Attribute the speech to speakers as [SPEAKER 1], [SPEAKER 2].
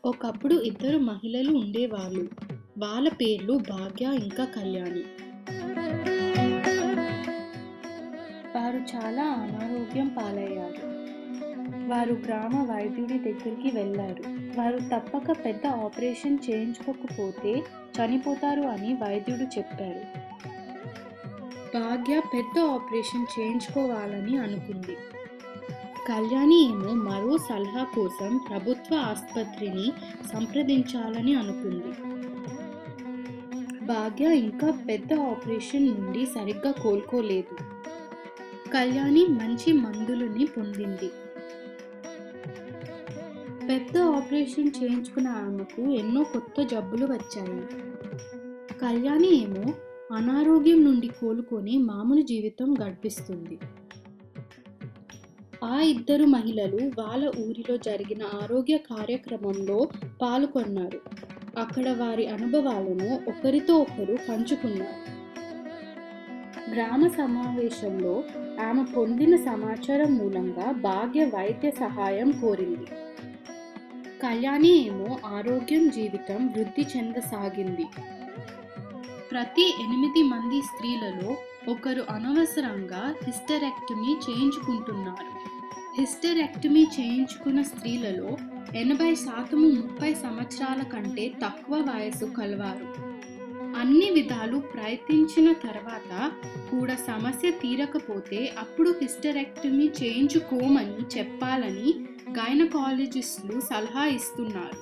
[SPEAKER 1] ఒకప్పుడు ఇద్దరు మహిళలు ఉండేవాళ్ళు. వాళ్ళ పేర్లు భాగ్య ఇంకా కళ్యాణి. వారు చాలా అనారోగ్యం పాలయ్యారు. వారు గ్రామ వైద్యుడి దగ్గరికి వెళ్ళారు. వారు తప్పక పెద్ద ఆపరేషన్ చేయించుకోకపోతే చనిపోతారు అని వైద్యుడు చెప్పారు. భాగ్య పెద్ద ఆపరేషన్ చేయించుకోవాలని అనుకుంది. కళ్యాణి ఏమో మరో సలహా కోసం ప్రభుత్వ ఆసుపత్రిని సంప్రదించాలని అనుకుంది. భాగ్య ఇంకా పెద్ద ఆపరేషన్ నుండి సరిగ్గా కోలుకోలేదు. కళ్యాణి మంచి మందులని పొందింది. పెద్ద ఆపరేషన్ చేయించుకున్న ఆమెకు ఎన్నో కొత్త జబ్బులు వచ్చాయి. కళ్యాణి ఏమో అనారోగ్యం నుండి కోలుకొని మామూలు జీవితం గడిపిస్తుంది. ఆ ఇద్దరు మహిళలు వాళ్ళ ఊరిలో జరిగిన ఆరోగ్య కార్యక్రమంలో పాల్గొన్నారు. అక్కడ వారి అనుభవాలను ఒకరితో ఒకరు పంచుకున్నారు. గ్రామ సమావేశంలో ఆమె పొందిన సమాచారం మూలంగా భాగ్య వైద్య సహాయం కోరింది. కళ్యాణి ఏమో ఆరోగ్యం జీవితం వృద్ధి చెందసాగింది. ప్రతి 8 మంది స్త్రీలలో ఒకరు అనవసరంగా హిస్టరెక్టమీ చేయించుకుంటున్నారు. హిస్టరెక్టమీ చేయించుకున్న స్త్రీలలో 80% 30 సంవత్సరాల కంటే తక్కువ వయసు కలవారు. అన్ని విధాలు ప్రయత్నించిన తర్వాత కూడా సమస్య తీరకపోతే అప్పుడు హిస్టరెక్టమీ చేయించుకోమని చెప్పాలని గైనకాలజిస్టులు సలహా ఇస్తున్నారు.